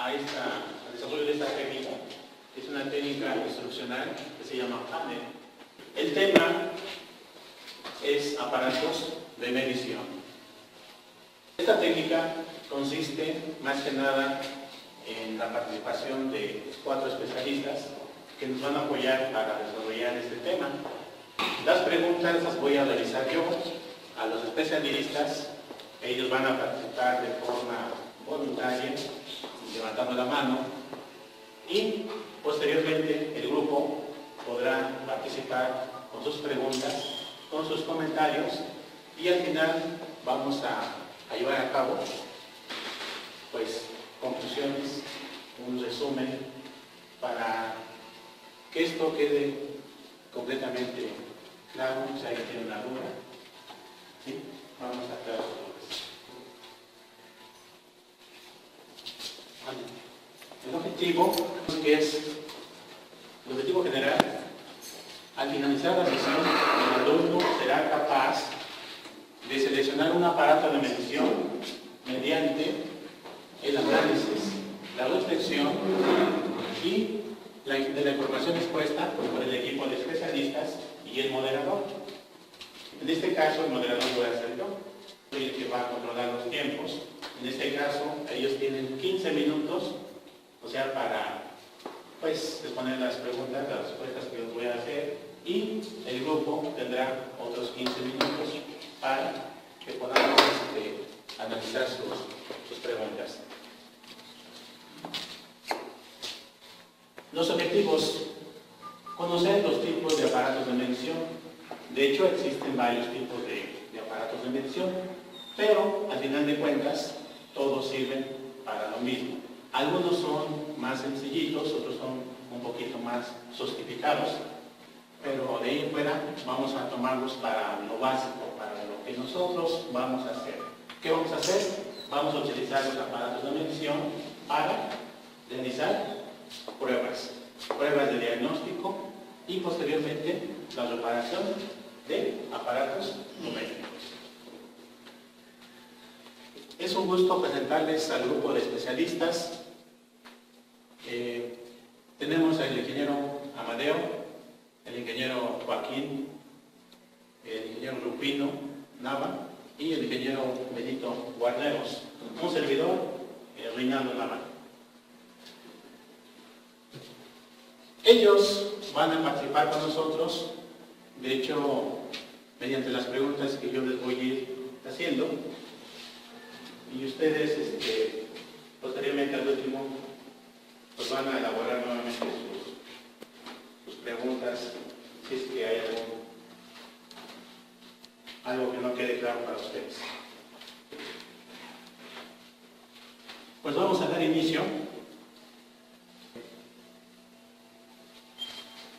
al desarrollo de esta técnica, que es una técnica instruccional que se llama panel. El tema es aparatos de medición. Esta técnica consiste más que nada en la participación de 4 especialistas que nos van a apoyar para desarrollar este tema. Las preguntas las voy a realizar yo a los especialistas. Ellos van a participar de forma voluntaria, levantando la mano, y posteriormente el grupo podrá participar con sus preguntas, con sus comentarios, y al final vamos a llevar a cabo pues conclusiones, un resumen para que esto quede completamente claro. Si alguien tiene una duda, ¿sí? Vamos a aclarar sus dudas. El objetivo general, al finalizar la sesión, el alumno será capaz de seleccionar un aparato de medición mediante el análisis, la reflexión y de la información expuesta por el equipo de especialistas y el moderador. En este caso, el moderador voy a ser yo, soy el que va a controlar los tiempos. En este caso, ellos tienen 15 minutos, o sea, para responder las preguntas, las respuestas que les voy a hacer, y el grupo tendrá otros 15 minutos para que podamos analizar sus preguntas. Los objetivos: conocer los tipos de aparatos de medición. De hecho, existen varios tipos de aparatos de medición, pero al final de cuentas todos sirven para lo mismo. Algunos son más sencillitos, otros son un poquito más sofisticados, pero de ahí en fuera vamos a tomarlos para lo básico, para lo que nosotros vamos a hacer. ¿Qué vamos a hacer? Vamos a utilizar los aparatos de medición para realizar pruebas de diagnóstico y posteriormente la reparación de aparatos numéricos. Es un gusto presentarles al grupo de especialistas. Tenemos al ingeniero Amadeo, el ingeniero Joaquín, el ingeniero Rufino Nava y el ingeniero Benito Guarneros, un servidor, Reinaldo Nava. Ellos van a participar con nosotros, de hecho, mediante las preguntas que yo les voy a ir haciendo, y ustedes, posteriormente al último, pues van a elaborar nuevamente sus preguntas, si es que hay algo que no quede claro para ustedes. Pues vamos a dar inicio.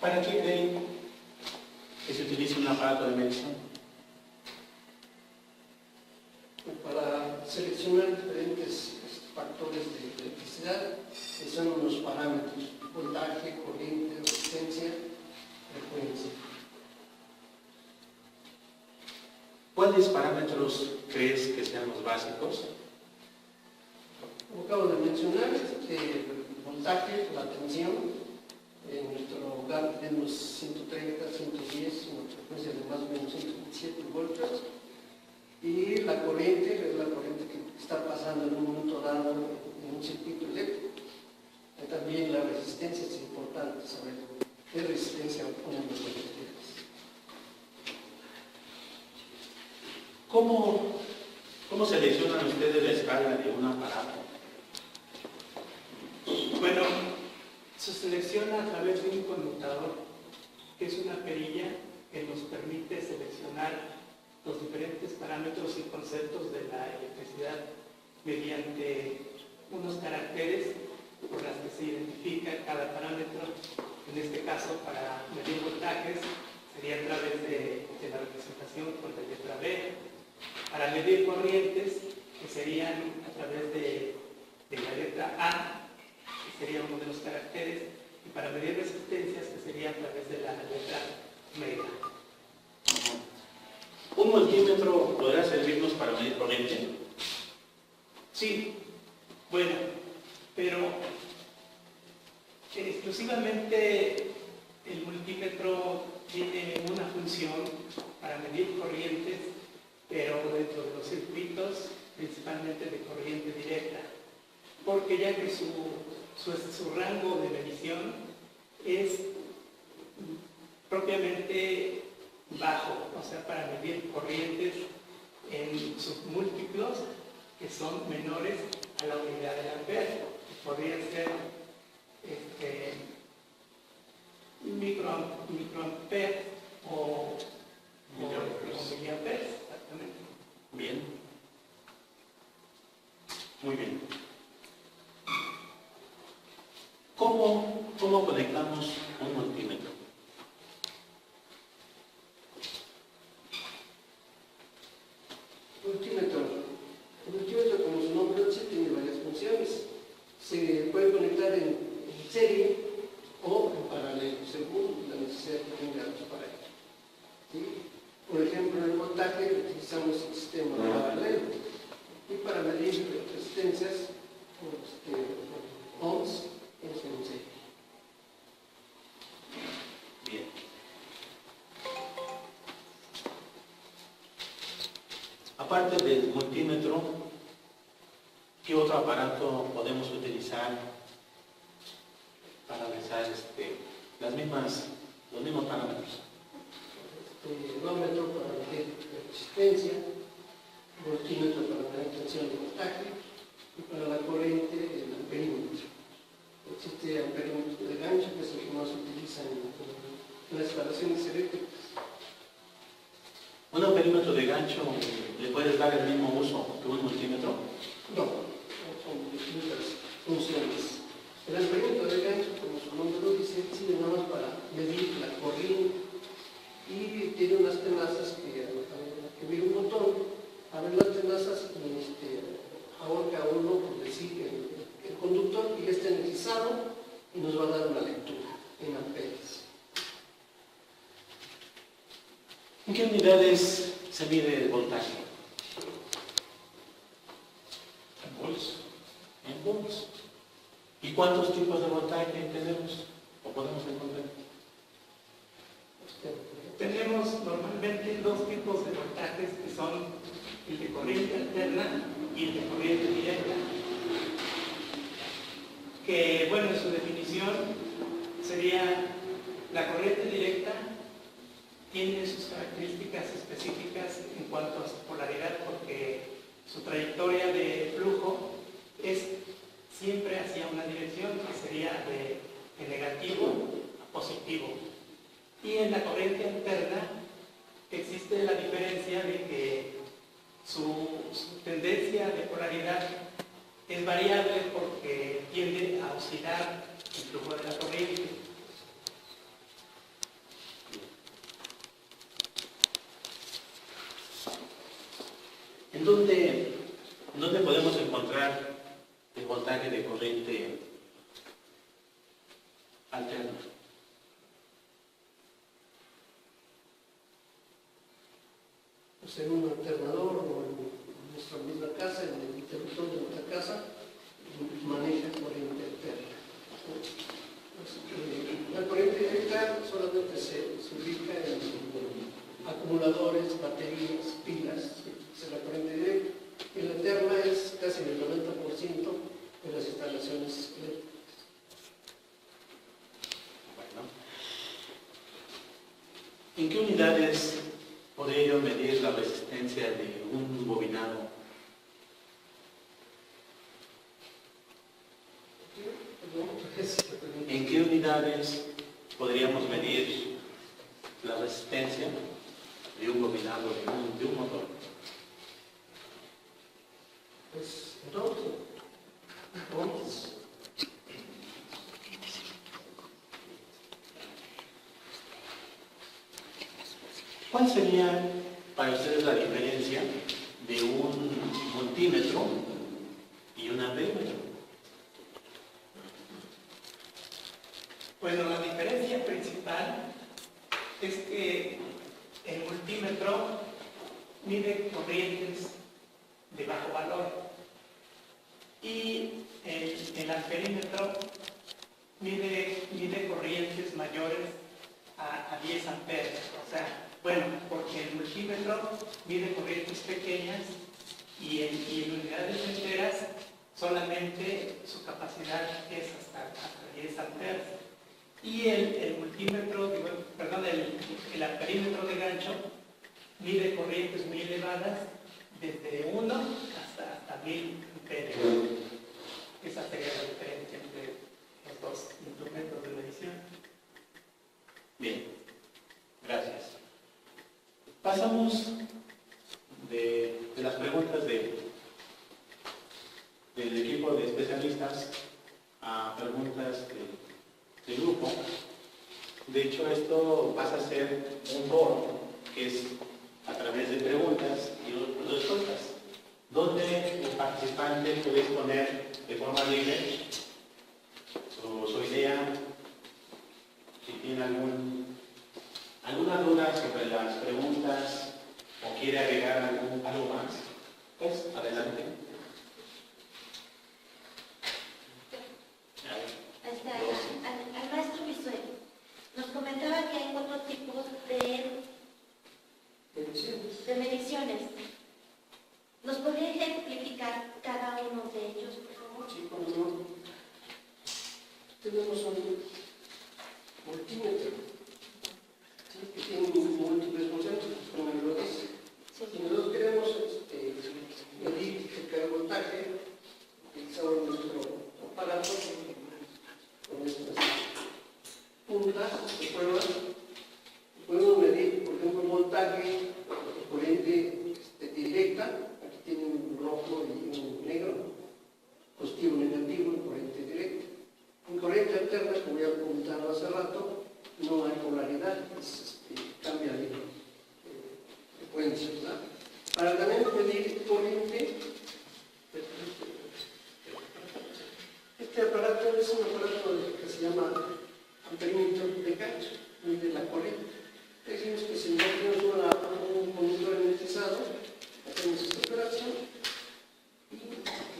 ¿Para qué creen que se utiliza un aparato de medición? Para seleccionar diferentes factores de electricidad, que son unos parámetros: voltaje, corriente, resistencia, frecuencia. ¿Cuáles parámetros crees que sean los básicos? Como acabo de mencionar, el voltaje, la tensión. En nuestro hogar tenemos 130, 110, una frecuencia de más o menos 127 voltios. Y la corriente es la corriente que está pasando en un momento dado en un circuito eléctrico. Y también la resistencia es importante saber qué resistencia ponen los eléctricos. ¿Cómo seleccionan ustedes la escala de un aparato? Bueno, se selecciona a través de un conmutador, que es una perilla que nos permite seleccionar los diferentes parámetros y conceptos de la electricidad mediante unos caracteres por las que se identifica cada parámetro. En este caso, para medir voltajes sería a través de la representación con la letra B. Para medir corrientes, que serían a través de la letra A, que sería uno de los caracteres, y para medir resistencias, que sería a través de la letra omega. ¿Un multímetro podrá servirnos para medir corriente? Sí, bueno, pero Exclusivamente el multímetro tiene una función para medir corrientes, pero dentro de los circuitos principalmente de corriente directa, porque ya que su rango de medición es propiamente bajo, o sea, para medir corrientes en submúltiplos que son menores a la unidad del ampere, que podrían ser microamperes o miliamperes, exactamente. Bien. Muy bien. ¿Cómo conectamos un multímetro? El multímetro, como su nombre lo dice, tiene varias funciones. Se puede conectar en serie o en paralelo, según la necesidad que tengamos para ello. ¿Sí? Por ejemplo, en el voltaje utilizamos el sistema paralelo. Y para medir resistencias, ohms, es en serie. Bien. Aparte del multímetro, ¿qué otro aparato podemos utilizar para realizar los mismos parámetros? Ómetro para medir resistencia, voltímetro para medir tensión de voltaje y para la corriente el amperímetro. Existe el amperímetro de gancho, que es el que más se utiliza en las instalaciones eléctricas. ¿Un amperímetro de gancho le puedes dar el mismo uso que un multímetro? No, son distintas funciones. El amperímetro de gancho, como su nombre lo dice, sirve nada más para medir la corriente y tiene unas tenazas que mide un botón, abre las tenazas y ahorca uno, por decir, el conductor, y está energizado y nos va a dar una lectura en amperes. ¿En qué unidades se mide el voltaje? En volts. En volts. ¿Y cuántos tipos de voltaje tenemos o podemos encontrar? Tenemos normalmente dos tipos de voltajes, que son el de corriente alterna y el de corriente directa, que, bueno, en su definición sería: la corriente directa tiene sus características específicas en cuanto a su polaridad, porque su trayectoria de flujo es siempre hacia una dirección, que sería de negativo a positivo. Y en la corriente alterna existe la diferencia de que su tendencia de polaridad es variable, porque tiende a oscilar el flujo de la corriente. ¿En dónde podemos encontrar el voltaje de corriente alterna? Pues en un alternador o en nuestra misma casa, en el interruptor de nuestra casa, maneja corriente alterna. La corriente directa solamente se ubica en acumuladores, baterías, pilas, es la corriente directa. Y la alterna es casi el 90% de las instalaciones eléctricas. Bueno. ¿En qué unidades podría yo medir la resistencia de un bobinado? ¿En qué unidades podríamos medir la resistencia de un bobinado de un motor? Pues ohms. ¿Cuál sería para ustedes la diferencia de un multímetro y un amperímetro? Bueno, la diferencia principal es que el multímetro mide corrientes de bajo valor y el amperímetro mide mayores a 10 amperes. O sea, bueno, porque el multímetro mide corrientes pequeñas y en unidades enteras solamente su capacidad es hasta 10 amperes. Y el multímetro, perdón, el amperímetro de gancho mide corrientes muy elevadas desde 1 hasta 1000 amperes. Esa sería la diferencia entre los dos instrumentos de medición. Bien, gracias. Pasamos de las preguntas del equipo de especialistas a preguntas del grupo. De hecho, esto pasa a ser un foro que es a través de preguntas y respuestas, donde el participante puede exponer de forma libre su idea, si tiene alguna duda sobre las preguntas o quiere agregar algo más, pues adelante. Al maestro Bisuel, nos comentaba que hay 4 tipos de mediciones. ¿Nos podría ejemplificar cada uno de ellos, por favor? Sí, cómo no. Tenemos un multímetro, ¿sí?, que tiene múltiples conceptos, como me lo dice. Sí. Si nosotros queremos medir el voltaje, utilizamos nuestro aparato con estas puntas de prueba. Podemos medir, por ejemplo, el voltaje de corriente directa. Aquí tiene un rojo y un negro, positivo y negativo en corriente directa. En corriente alterna, como ya comentaba hace rato, no hay polaridad, cambia de frecuencia, ¿verdad? Para también medir corriente, este aparato es un aparato que se llama amperímetro de gancho, mide la corriente. Decimos que si no tenemos un conductor energizado, hacemos esta operación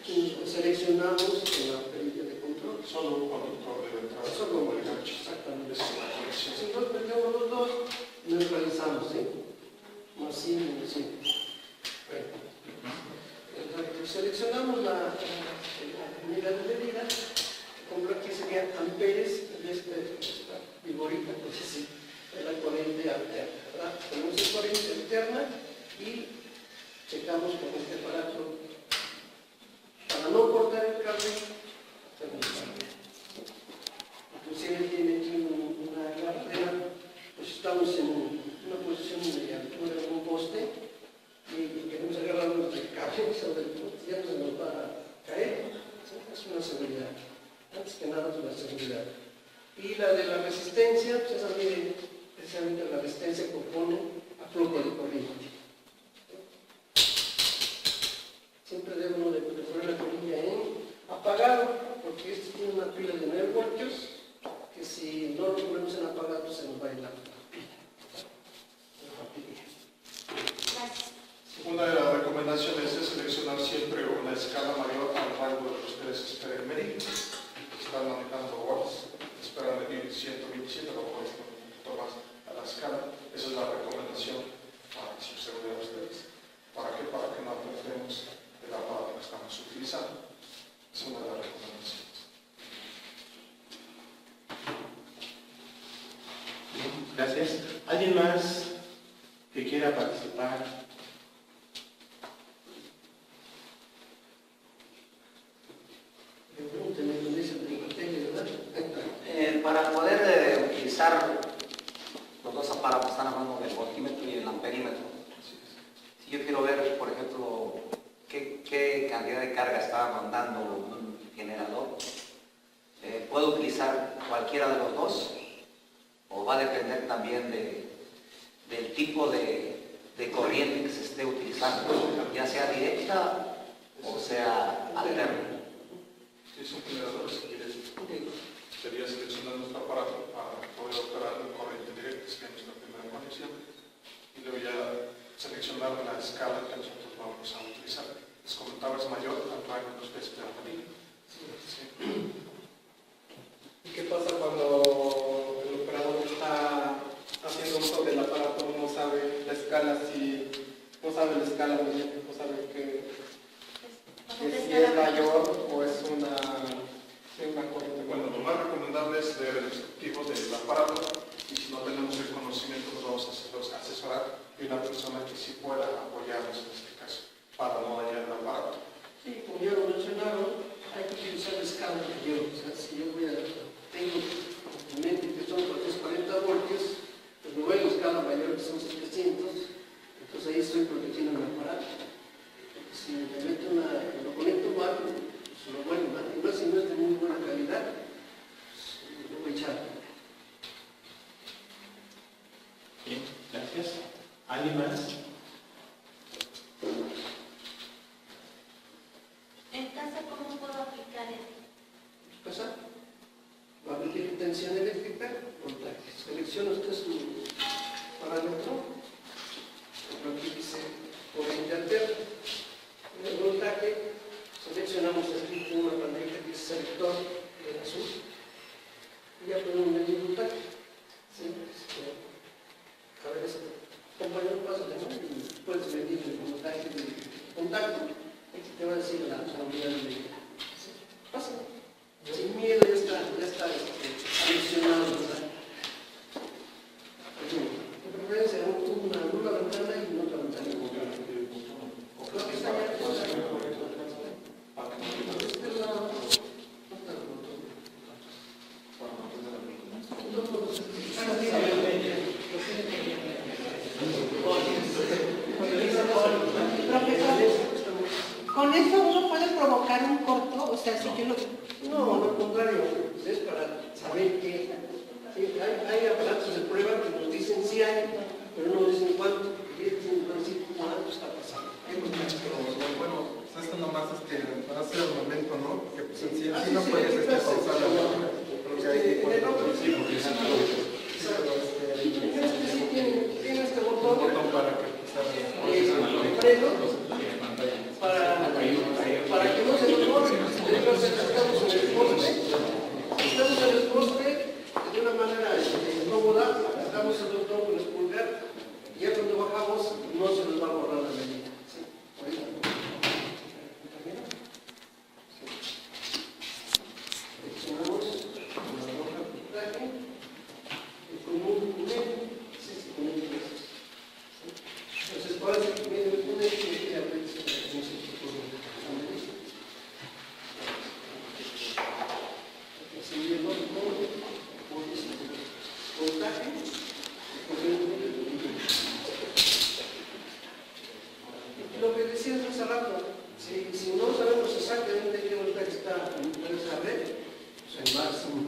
y seleccionamos la perilla de control. Solo un conductor debe entrar. Solo un gancho, exactamente. Si nosotros metemos los dos, neutralizamos, ¿sí? Más simple, simple. Bueno, seleccionamos la unidad de medida, como aquí sería amperes, y esta vigorita, pues sí, es la corriente alterna, ¿verdad? Tenemos la corriente alterna y checamos con este aparato. Para no cortar el cable, inclusive tiene aquí una agarradera, pues estamos en una posición de altura de un poste y queremos agarrarnos del cable sobre el poste, ya no se nos va a caer. Es una seguridad, antes que nada es una seguridad. Y la de la resistencia, pues esa mide precisamente la resistencia que opone a flujo de corriente. Siempre debemos de poner la colilla en apagado, porque este tiene una pila de 9 voltios, que si no lo ponemos en apagado se nos va a ir la pila. Gracias. Una de las recomendaciones es seleccionar siempre una escala mayor al rango de que ustedes esperen medir. Están manejando watts, esperan medir 127, a lo mejor es un poquito más a la escala. Esa es la recomendación para su seguridad de ustedes. ¿Para qué? Para que no perdamos el aparato que estamos utilizando. Es una de las recomendaciones. Gracias. ¿Alguien más que quiera participar? Para poder utilizar los dos aparatos, están hablando del voltímetro y el amperímetro. Si yo quiero ver, por ejemplo, qué cantidad de carga está mandando un generador, ¿puedo utilizar cualquiera de los dos? ¿O va a depender también del tipo de corriente que se esté utilizando, ya sea directa o sea alterna? Si es un generador, si quieres, sería seleccionar nuestro aparato para poder operar en corriente directa, que es nuestra primera conexión, y luego ya seleccionar la escala que nosotros vamos a utilizar. Les comentaba, es mayor al rango que ustedes esperan medir. ¿Y qué pasa cuando el operador algo que yo, o sea, si yo tengo en mente que son 440 voltios, pues me voy a buscar la mayor que son 700, entonces ahí estoy protegiendo mi aparato. Si me meto lo conecto mal, pues lo vuelvo mal, y más si no es de muy buena calidad, pues lo voy a echar. Bien, gracias. ¿Alguien más? En casa, ¿cómo puedo aplicar esto? ¿Qué pasa? Va a abrir tensión eléctrica, voltaje. Selecciona usted su parámetro, lo que dice corriente alterna. En el voltaje seleccionamos aquí en una pantalla que es selector en azul y ya podemos medir el voltaje. ¿Sí? A ver, compañero, pásale, ¿no? Y puedes medir el voltaje de contacto. Aquí te va a decir la unidad de medida. ¿Sí? Pásale. Sin miedo, ya está seleccionado, ¿verdad? De preferencia, una ventana y otra ventana. Lo que está allá, ¿Con eso uno puede provocar un corto? O sea, si yo lo... No, al contrario, es para saber que hay aparatos de prueba que nos dicen sí hay, pero no nos dicen cuánto, y dicen cuánto está pasando. Bueno, pues esto nomás para hacer el momento, ¿no? Porque pues en sí Ah, no sí, puedes pausar la máquina. Porque hay que tiene este un botón botón para que freno para que no se nos borre. Entonces estamos en el poste, de una manera cómoda, damos el botón con el pulgar y ya cuando bajamos no se nos va a borrar la medida. ¿Sí? Seleccionamos la hoja de voltaje y con un entonces, ¿cuál es el medio? Un eje que abre voltaje. Lo que decías hace rato, si no sabemos exactamente qué voltaje está en esa red, pues el máximo,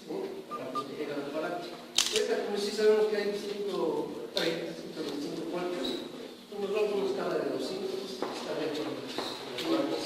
¿sí? Para proteger al aparato. Esta, como si sabemos que hay 130, 125 voltios, nos vamos a una escala de 200, está dentro de los voltios.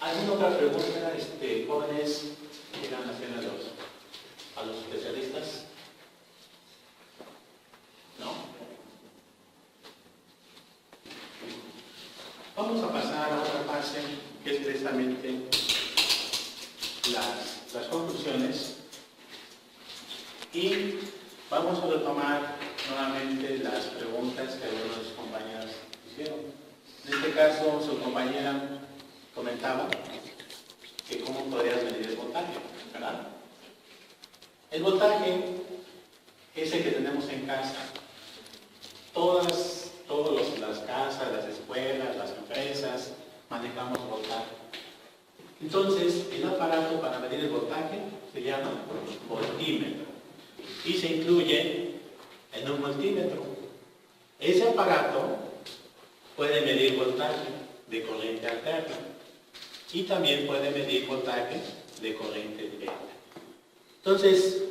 ¿Alguna otra pregunta, jóvenes, que quieran hacer a los especialistas? ¿No? Vamos a pasar a otra fase, que es precisamente las conclusiones, y vamos a retomar nuevamente las preguntas que algunos compañeros hicieron. En este caso, su compañera comentaba que cómo podrías medir el voltaje, ¿verdad? El voltaje es el que tenemos en casa todas las casas, las escuelas, las empresas, manejamos voltaje. Entonces, el aparato para medir el voltaje se llama voltímetro y se incluye en un multímetro. Ese aparato puede medir voltaje de corriente alterna y también puede medir voltaje de corriente directa. Entonces,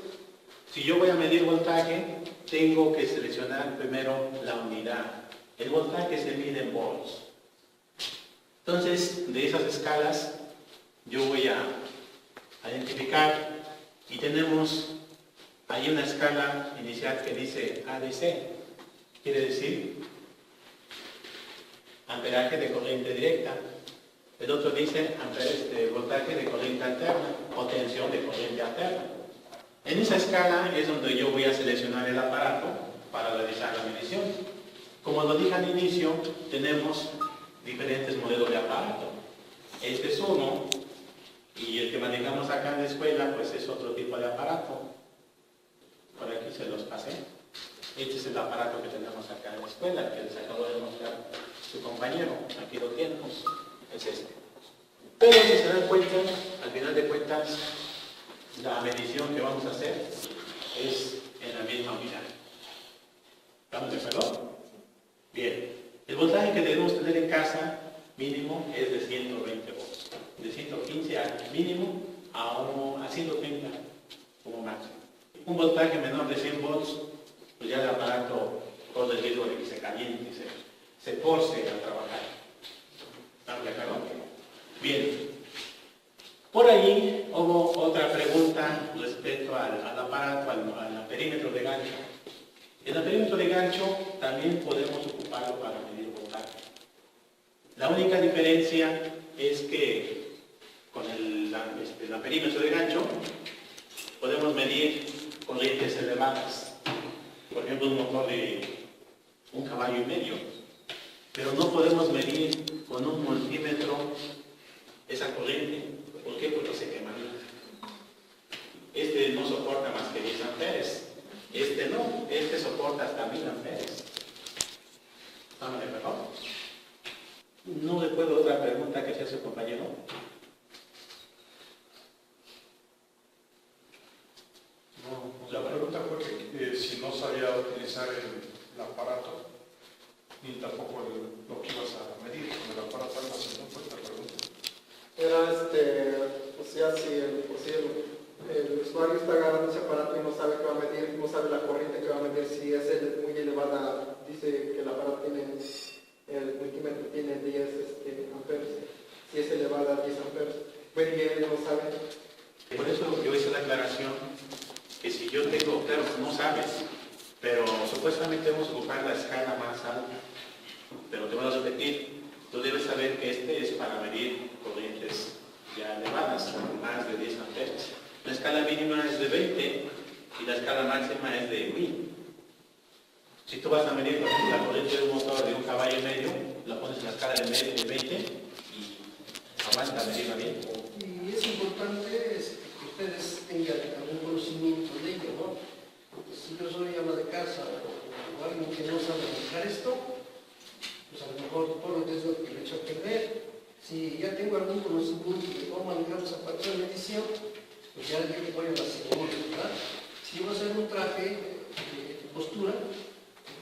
si yo voy a medir voltaje, tengo que seleccionar primero la unidad. El voltaje se mide en volts. Entonces, de esas escalas, yo voy a identificar y tenemos ahí una escala inicial que dice ADC. Quiere decir amperaje de corriente directa. El otro dice voltaje de corriente alterna o tensión de corriente alterna. En esa escala es donde yo voy a seleccionar el aparato para realizar la medición. Como lo dije al inicio, tenemos diferentes modelos de aparato. Este es uno, y el que manejamos acá en la escuela, pues es otro tipo de aparato. Por aquí se los pasé. Este es el aparato que tenemos acá en la escuela, que les acabo de mostrar su compañero. Aquí lo tenemos. Es este. Pero si se dan cuenta, al final de cuentas, la medición que vamos a hacer es en la misma unidad. ¿Estamos de acuerdo? Bien. El voltaje que debemos tener en casa mínimo es de 120 volts. De 115 al mínimo a 130 como máximo. Un voltaje menor de 100 volts, pues ya el aparato corre el riesgo de que se caliente y se force a trabajar. ¿Estamos de acuerdo? Bien. Por ahí hubo otra pregunta respecto al aparato, al perímetro de gancho. En el perímetro de gancho también podemos ocuparlo para medir voltaje. La única diferencia es que con el perímetro de gancho podemos medir corrientes elevadas. Por ejemplo, un motor de 1,5 caballos. Pero no podemos medir con un multímetro esa corriente. ¿Por qué? Porque se quemaría. Este no soporta más que 10 amperes. Este no. Este soporta hasta 1000 amperes. ¿Estamos de acuerdo? No recuerdo otra pregunta que hacía su compañero. No, La pregunta fue que si no sabía utilizar el aparato, ni tampoco lo que ibas a medir con el aparato, algo así, ¿no fue la pregunta? Era o sea, si el usuario está agarrando ese aparato y no sabe qué va a medir, no sabe la corriente que va a medir, si es muy elevada, dice que el aparato el multímetro tiene 10 amperes, si es elevada a 10 amperes, bueno, y él no sabe. Por eso yo hice la aclaración que si yo tengo, claro, no sabes, pero supuestamente vamos a ocupar la escala más alta, pero te voy a repetir, tú debes saber que este es para medir corrientes ya elevadas, más de 10 amperes. La escala mínima es de 20 y la escala máxima es de 1000. Si tú vas a medir la corriente de un motor de 1,5 caballos, la pones en la escala de 20 y aguanta medirla bien. Y es importante que ustedes tengan algún conocimiento de ello, ¿no? Porque si yo soy ama de casa o alguien que no sabe manejar esto, pues a lo mejor todo lo que le echo a perder. Si ya tengo algún conocimiento de cómo manejar los aparatos de medición, pues ya voy a la segunda, ¿verdad? Si yo voy a hacer un traje de postura,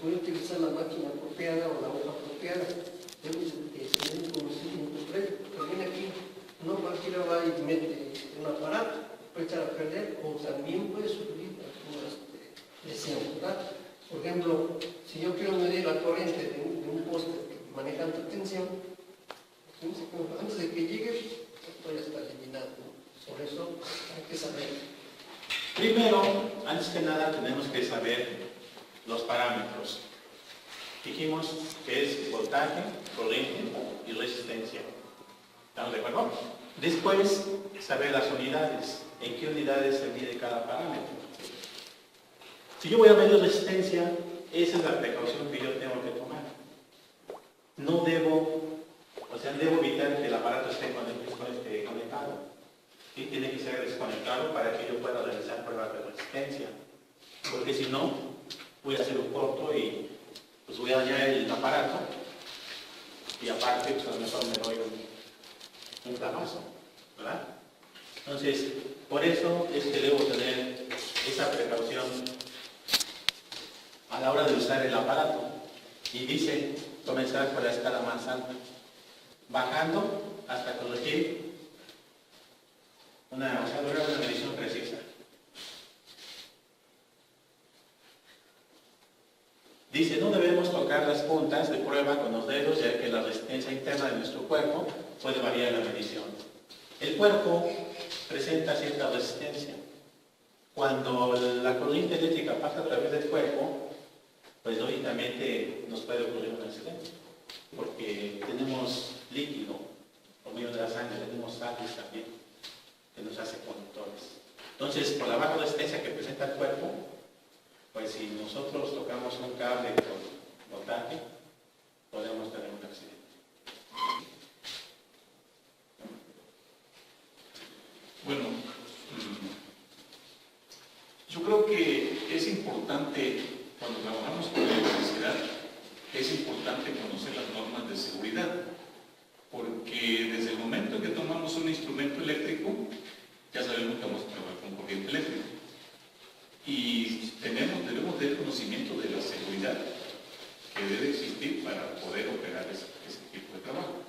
voy a utilizar la máquina apropiada o la hoja apropiada. Debo tener un conocimiento previo. También aquí no cualquiera va y mete un aparato, puede echar a perder o también puede sufrir algunas lesiones, ¿verdad? Por ejemplo, si yo quiero medir la corriente de un poste manejando tensión, antes de que llegue, esto ya está eliminado. Por eso hay que saber. Primero, antes que nada, tenemos que saber los parámetros. Dijimos que es voltaje, corriente y resistencia. ¿Estamos de acuerdo? Después, saber las unidades. ¿En qué unidades se mide cada parámetro? Si yo voy a medir resistencia, esa es la precaución que yo tengo que tomar. No debo evitar que el aparato esté conectado. Y tiene que ser desconectado para que yo pueda realizar pruebas de resistencia. Porque si no, voy a hacer un corto y pues voy aparato y aparte pues a lo mejor me doy un clavazo, ¿verdad? Entonces, por eso es que debo tener esa precaución a la hora de usar el aparato. Y dice, comenzar por la escala más alta, bajando hasta corregir una medición precisa. Dice, no debemos tocar las puntas de prueba con los dedos, ya que la resistencia interna de nuestro cuerpo puede variar la medición. El cuerpo presenta cierta resistencia. Cuando la corriente eléctrica pasa a través del cuerpo, pues lógicamente nos puede ocurrir un accidente, porque tenemos líquido por medio de la sangre, tenemos sangre también, que nos hace conductores. Entonces, por la baja resistencia que presenta el cuerpo, pues si nosotros tocamos un cable con voltaje, podemos tener un accidente. Bueno, yo creo que es importante, cuando trabajamos con la electricidad, es importante conocer las normas de seguridad, porque desde el momento en que tomamos un instrumento eléctrico, ya sabemos que vamos a trabajar con corriente eléctrica. Y debemos tener conocimiento de la seguridad que debe existir para poder operar ese tipo de trabajo.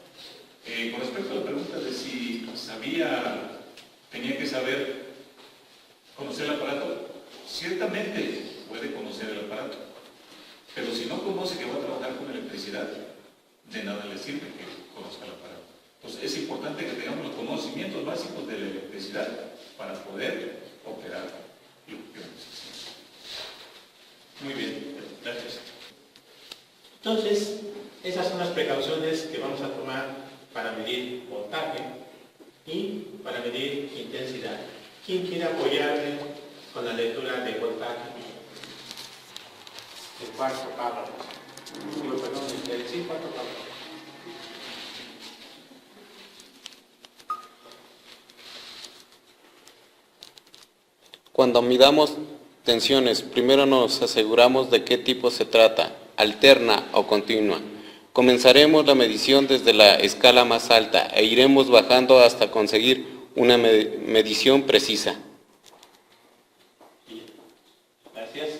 Con respecto a la pregunta de si tenía que saber conocer el aparato, ciertamente puede conocer el aparato, pero si no conoce que va a trabajar con electricidad, de nada le sirve que conozca el aparato. Entonces es importante que tengamos los conocimientos básicos de la electricidad para poder operar lo que necesitamos. Muy bien, gracias. Entonces, esas son las precauciones que vamos a tomar para medir voltaje y para medir intensidad. ¿Quién quiere apoyarme con la lectura de voltaje? El cuarto párrafo. Sí, cuarto párrafo. Cuando midamos tensiones, primero nos aseguramos de qué tipo se trata, alterna o continua. Comenzaremos la medición desde la escala más alta e iremos bajando hasta conseguir una medición precisa. Gracias.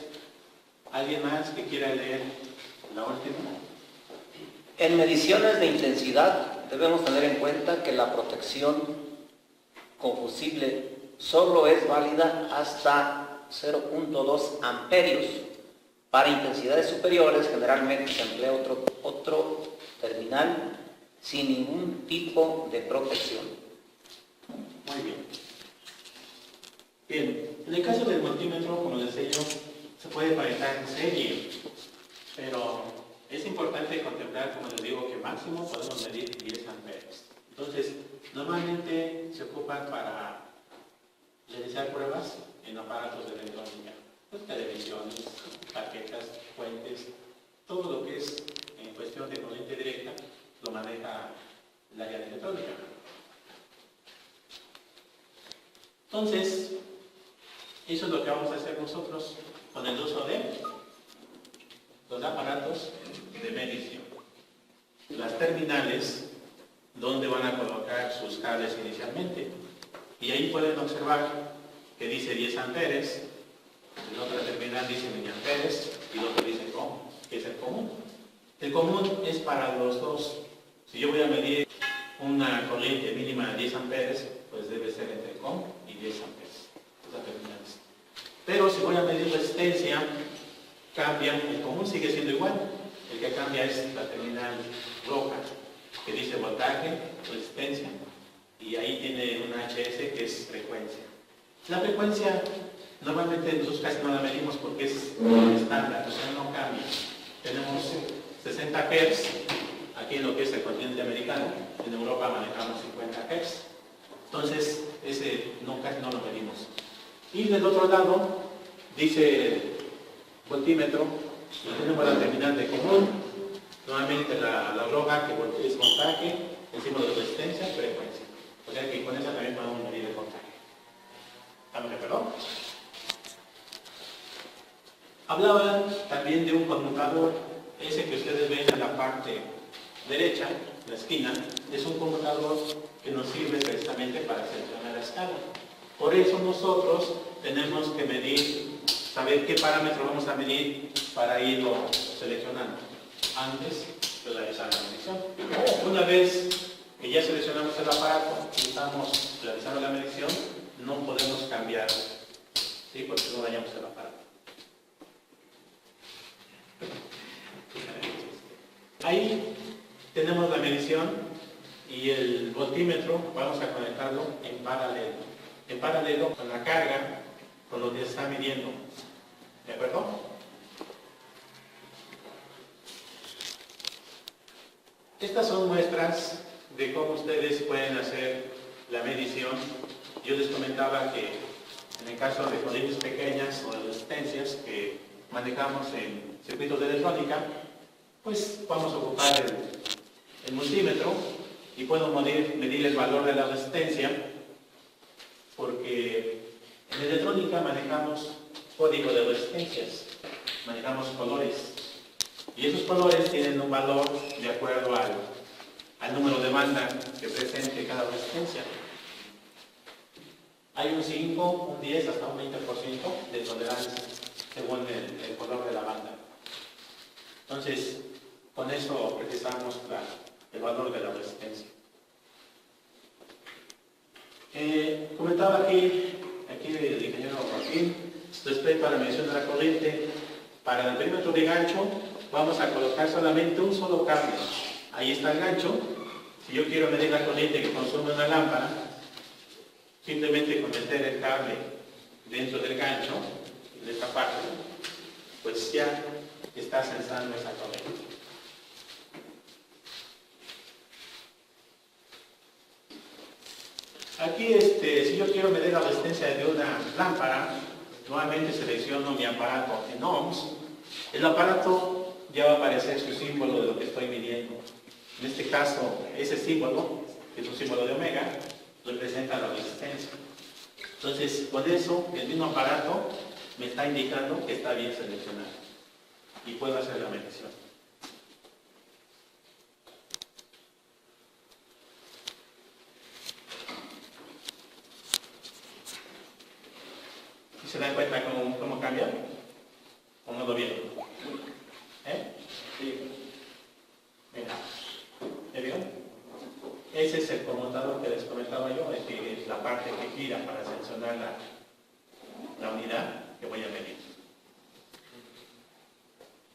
¿Alguien más que quiera leer la última? En mediciones de intensidad debemos tener en cuenta que la protección con fusible solo es válida hasta 0.2 amperios. Para intensidades superiores generalmente se emplea otro terminal sin ningún tipo de protección. Muy bien. Bien, en el caso del multímetro, como les decía yo, se puede conectar en serie, pero es importante contemplar, como les digo, que máximo podemos medir 10 amperes. Entonces, normalmente se ocupan para realizar pruebas en aparatos de electrónica, pues, televisiones, tarjetas, fuentes, todo lo que es en cuestión de corriente directa lo maneja el área de electrónica. Entonces, eso es lo que vamos a hacer nosotros con el uso de los aparatos de medición. Las terminales donde van a colocar sus cables inicialmente. Y ahí pueden observar que dice 10 amperes, en otra terminal dice miliamperes y el otro dice ¿cómo? ¿Qué es el común? El común es para los dos. Si yo voy a medir una corriente mínima de 10 amperes, pues debe ser entre com y 10 amperes. Esas terminales. Pero si voy a medir resistencia, cambia, el común sigue siendo igual. El que cambia es la terminal roja, que dice voltaje, resistencia, y ahí tiene un HS que es frecuencia. La frecuencia normalmente nosotros casi no la medimos porque es estándar, o sea, no cambia. Tenemos 60 Hz aquí en lo que es el continente americano, en Europa manejamos 50 Hz, entonces ese casi no lo medimos. Y del otro lado dice voltímetro, y tenemos la terminal de común, normalmente la roja que es voltaje, el símbolo de resistencia, frecuencia. O sea que con esa también podemos medir el voltaje. ¿Estamos de acuerdo? Hablaba también de un conmutador ese que ustedes ven en la parte derecha, la esquina, es un conmutador que nos sirve precisamente para seleccionar la escala. Por eso nosotros tenemos que medir, saber qué parámetro vamos a medir para irlo seleccionando antes de realizar la medición. Una vez que ya seleccionamos el aparato y estamos realizando la medición, no podemos cambiar, ¿sí? Porque no dañamos el aparato. Ahí tenemos la medición y el voltímetro vamos a conectarlo en paralelo con la carga, con lo que se está midiendo. ¿De acuerdo? Estas son muestras de cómo ustedes pueden hacer la medición. Yo les comentaba que en el caso de corrientes pequeñas o de resistencias que manejamos en circuitos de electrónica, pues vamos a ocupar el multímetro y puedo medir el valor de la resistencia, porque en electrónica manejamos código de resistencias, manejamos colores, y esos colores tienen un valor de acuerdo al número de banda que presente cada resistencia. Hay un 5, un 10, hasta un 20% de tolerancia según el color de la banda. Entonces, con eso precisamos el valor de la resistencia. Comentaba aquí el ingeniero Joaquín respecto a la medición de la corriente. Para el perímetro de gancho vamos a colocar solamente un solo cable. Ahí está el gancho. Si yo quiero medir la corriente que consume una lámpara, simplemente con meter el cable dentro del gancho, de esta parte, pues ya está censando esa corriente. Aquí, si yo quiero medir la resistencia de una lámpara, nuevamente selecciono mi aparato en ohms. El aparato ya va a aparecer su símbolo de lo que estoy midiendo. En este caso, ese símbolo, que es un símbolo de omega, representa la resistencia. Entonces, con eso, el mismo aparato me está indicando que está bien seleccionado y puedo hacer la medición. ¿Se dan cuenta cómo cambia? ¿O no lo vieron? Sí. Venga. ¿Me vieron? Ese es el conmutador que les comentaba yo, que es la parte que gira para seleccionar la unidad que voy a medir.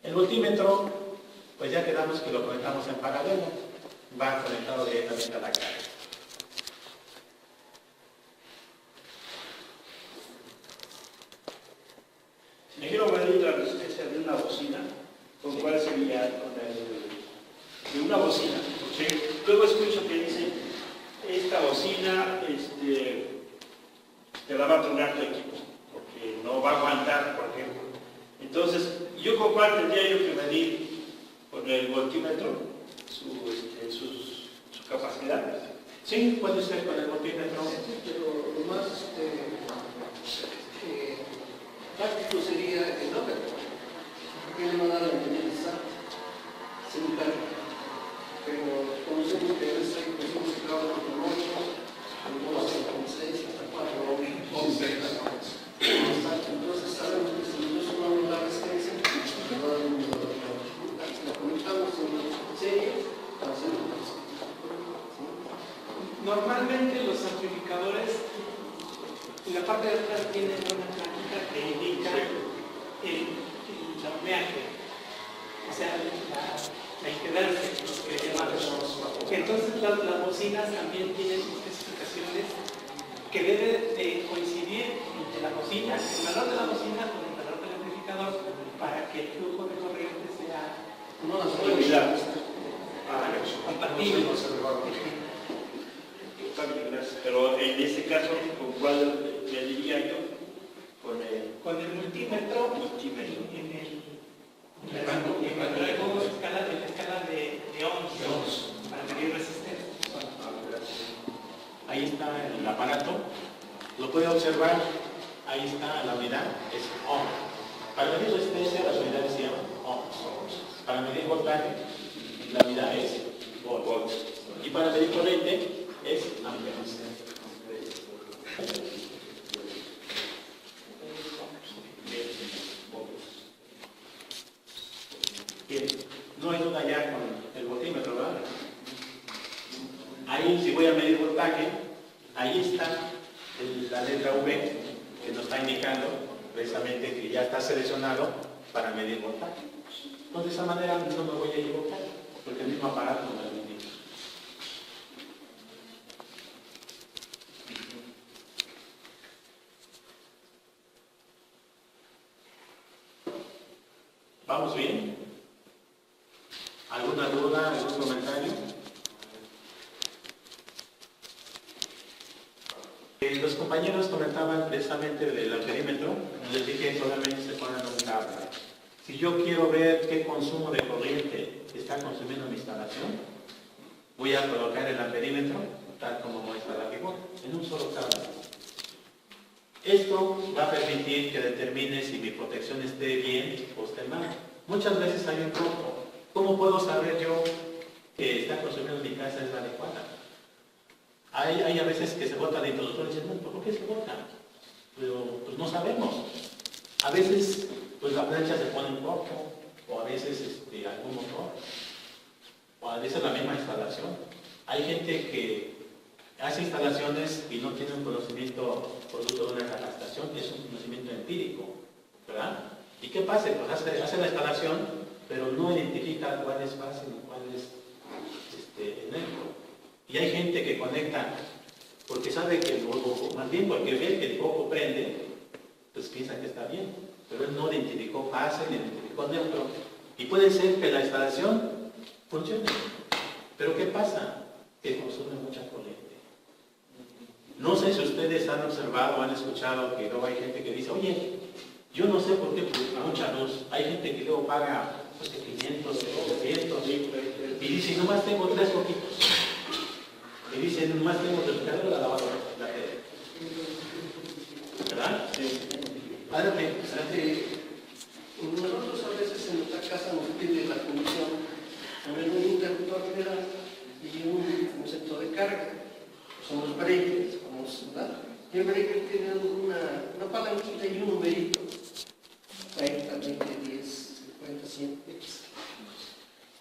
El voltímetro, pues ya quedamos que lo conectamos en paralelo, va conectado directamente a la carga. Si quiero medir la resistencia de una bocina, ¿con cuál sería? De una bocina. ¿Sí? Luego escucho que dice, esta bocina te la va a tronar tu equipo, porque no va a aguantar, por ejemplo. Entonces, ¿yo con cuál tendría yo que medir? Con el voltímetro, su capacidad. Sí, puede ser con el voltímetro. Pero lo más práctico sería el ómetro, porque no da la medida sin carga. Pero conocemos que a veces hay personas que trabajan con 8, algunos con 6, hasta 4 11. Entonces sabemos que si nosotros sumamos la resistencia, la conectamos en serie para hacer una resistencia. Normalmente los amplificadores en la parte de atrás tienen una plaquita que indica el horneaje, o sea, la impedancia que llamamos. Entonces las bocinas también tienen especificaciones que deben de coincidir entre la bocina, el valor de la bocina con el valor del amplificador para que el flujo de corriente sea compatible. Pero en ese caso, ¿con cuál me diría yo? Con el multímetro. En la escala de ohms para medir resistencia. Ahí está el aparato, lo puede observar, ahí está la unidad, es ohm. Para medir resistencia las unidades se llaman ohms. Para medir voltaje, la unidad es volt. Y para medir corriente es amperes. Bien, no hay duda ya con el voltímetro, ¿verdad? Ahí, si voy a medir voltaje, ahí está la letra V que nos está indicando precisamente que ya está seleccionado para medir voltaje. Entonces, de esa manera no me voy a equivocar, porque el mismo aparato me lo indica. ¿Vamos bien? ¿Alguna duda, algún comentario? Los compañeros comentaban precisamente del amperímetro. Les dije solamente se ponen un cable. Si yo quiero ver qué consumo de corriente está consumiendo mi instalación, voy a colocar el amperímetro, tal como muestra la figura, en un solo cable. Esto va a permitir que determine si mi protección esté bien o esté mal. Muchas veces hay un corto. ¿Cómo puedo saber yo que está consumiendo mi casa es la adecuada? Hay a veces que se bota el introductor y dicen, no, ¿por qué se bota? Pero pues no sabemos. A veces pues la plancha se pone en corto, o a veces algún motor, o a veces la misma instalación. Hay gente que hace instalaciones y no tiene un conocimiento producto de una capacitación, es un conocimiento empírico, ¿verdad? ¿Y qué pasa? Pues hace la instalación, pero no identifica cuál es fácil y cuál es neutro. Y hay gente que conecta porque sabe que el foco, más bien porque ve que el foco prende, pues piensa que está bien, pero él no identificó fácil, identificó neutro. Y puede ser que la instalación funcione, pero ¿qué pasa? Que consume mucha corriente. No sé si ustedes han observado o han escuchado que luego hay gente que dice, oye, yo no sé por qué produce mucha luz. Hay gente que luego paga 500, 700 y dice, nomás tengo 3 poquitos. Y dice, nomás tengo refrigerador, la lavadora, la tele. ¿Verdad? Sí. Adelante. Nosotros a veces en nuestra casa nos pide la conexión poner un interruptor general y un centro de carga. Son los breakers, ¿verdad? Y el breaker tiene una palanquita y un numerito. 30, 20, 10, 50, 100, X.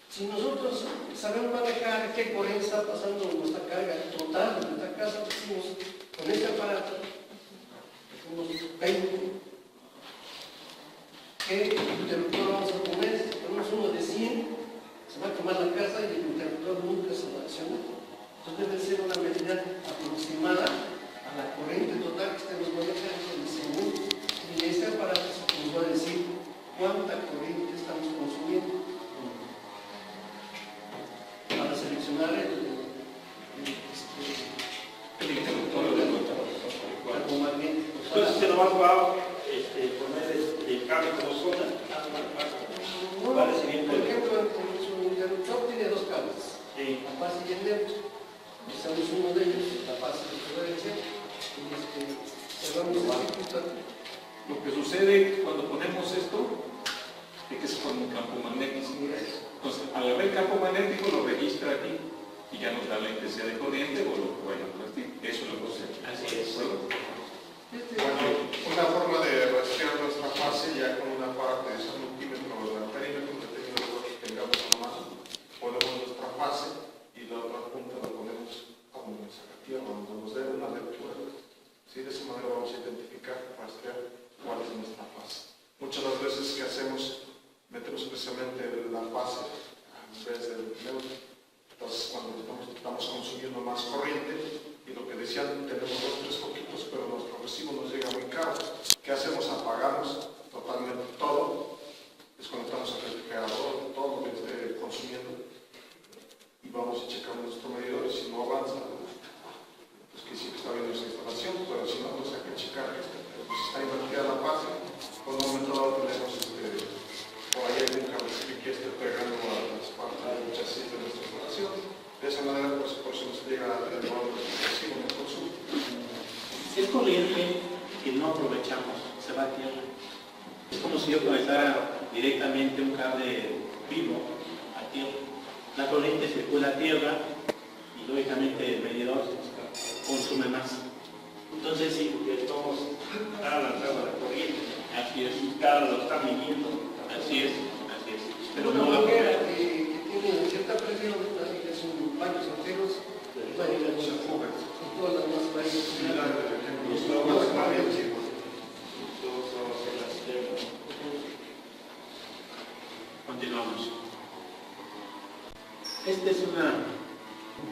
Si nosotros sabemos manejar qué corriente está pasando nuestra carga total de nuestra casa, decimos, con este aparato, unos 20, ¿qué interruptor vamos a poner? Si ponemos uno de 100, se va a quemar la casa y el interruptor nunca se va a accionar. Entonces debe ser una medida aproximada a la corriente total que estemos manejando en ese momento. Y este aparato nos va a decir cuánta corriente estamos consumiendo para seleccionar el interruptor o más bien. Entonces se lo va a poner el cable como zona. Por ejemplo, su interruptor tiene 2 cables, la base y el neutro. Usamos uno de ellos, la base de referencia, y cerramos el circuito. Lo que sucede cuando ponemos esto es que se pone un campo magnético. Entonces, al haber campo magnético lo registra aquí y ya nos da la intensidad de corriente o lo que vaya a convertir. Eso es lo que sucede. Así es. Bueno, una forma de rastrear nuestra fase ya con un aparato de multímetro o de amperímetro, dependiendo de lo que tengamos a la mano, ponemos nuestra fase y la otra punta la ponemos como en sacativa, cuando nos dé una lectura. ¿Sí? De esa manera vamos a identificar, rastrear cuál es nuestra fase. Muchas de las veces que hacemos, metemos precisamente la fase en vez del neutro. Entonces, cuando estamos consumiendo más corriente, y lo que decían, tenemos 2 o 3 poquitos, pero nuestro recibo nos llega muy caro. ¿Qué hacemos? Apagamos totalmente todo, desconectamos el refrigerador, todo lo que esté consumiendo, y vamos y checamos nuestro medidor, y si no avanza, pues que sí que está bien nuestra instalación, pero si no, pues hay que checar que está invertida la fase. Por un momento dado tenemos por ahí algún cablecillo que esté pegando a las partes del chasis de nuestra instalación. De esa manera, pues, por eso nos llega el valor excesivo en el consumo. Es corriente que no aprovechamos, se va a tierra. Es como si yo conectara directamente un cable vivo la corriente circula a tierra y lógicamente el medidor consume más. Entonces, sí, porque todos están lanzando la corriente. Así es. Cada lo está midiendo. Así es, así es. Pero una no va a manguera comer. que tiene cierta presión, así que son varios enteros, Se fuga. y todas las más varias. Similar al ejemplo, los logos más bien chicos. Continuamos. Este es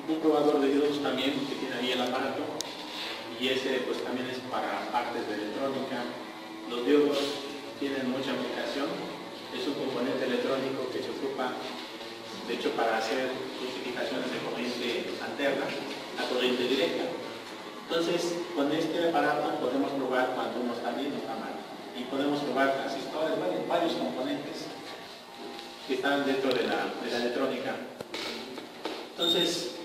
un probador de diodos también que tiene ahí el aparato, y ese pues también es para partes de electrónica. Los diodos tienen mucha aplicación, es un componente electrónico que se ocupa de hecho para hacer justificaciones de corriente alterna a corriente directa. Entonces con este aparato podemos probar cuando uno está bien o está mal, y podemos probar transistores, varios componentes que están dentro de la electrónica. Entonces,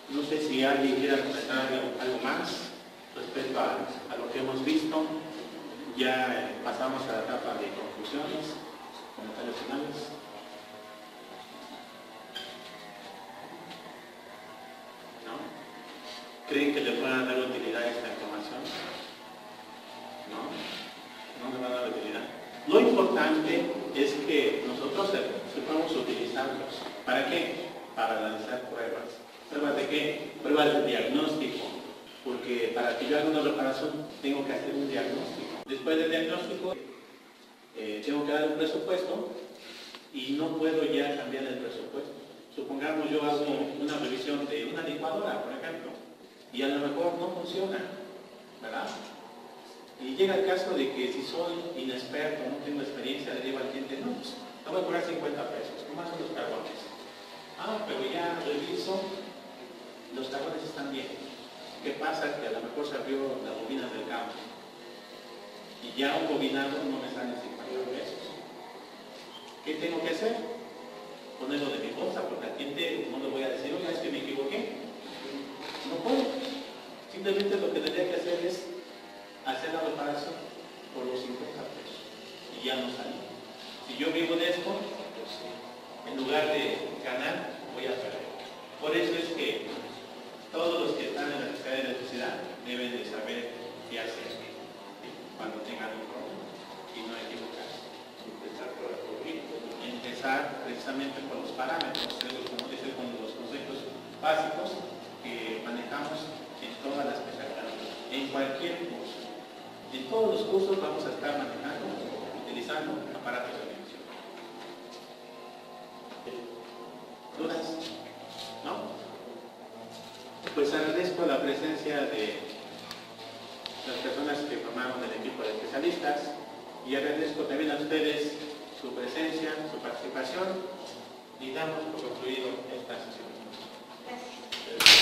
no sé si alguien quiera comentar algo más respecto a lo que hemos visto. Ya pasamos a la etapa de conclusiones, comentarios finales. ¿No? ¿Creen que le puedan dar utilidad a esta información? ¿No? No le van a dar utilidad. Lo importante es que nosotros sepamos utilizarlos. ¿Para qué? Para realizar pruebas. ¿Pruebas de qué? Pruebas de diagnóstico. Porque para que yo haga una reparación tengo que hacer un diagnóstico. Después del diagnóstico tengo que dar un presupuesto y no puedo ya cambiar el presupuesto. Supongamos yo hago una revisión de una licuadora, por ejemplo, y a lo mejor no funciona, ¿verdad? Y llega el caso de que si soy inexperto, no tengo experiencia, le digo al cliente, no, pues te voy a cobrar 50 pesos, nomás son los carbones. Ah, pero ya reviso, los carbones están bien. ¿Qué pasa? Que a lo mejor se abrió las bobinas del cable. Y ya un bobinado no me sale 50 pesos. ¿Qué tengo que hacer? Ponerlo de mi bolsa, porque al cliente no le voy a decir, oiga, es que me equivoqué. No puedo. Simplemente lo que tendría que hacer es hacer la reparación por los 50 pesos. Y ya no sale. Si yo vivo de esto, pues en lugar de ganar, voy a perder. Por eso es que todos los que están en la escala de electricidad deben de saber qué hacer cuando tengan un problema y no equivocarse. Empezar precisamente por los parámetros, como dice, con los conceptos básicos que manejamos en todas las especialidades, en cualquier curso. En todos los cursos vamos a estar manejando, utilizando aparatos de medición. ¿Dudas? ¿No? Pues agradezco la presencia de las personas que formaron el equipo de especialistas y agradezco también a ustedes su presencia, su participación, y damos por concluido esta sesión. Gracias.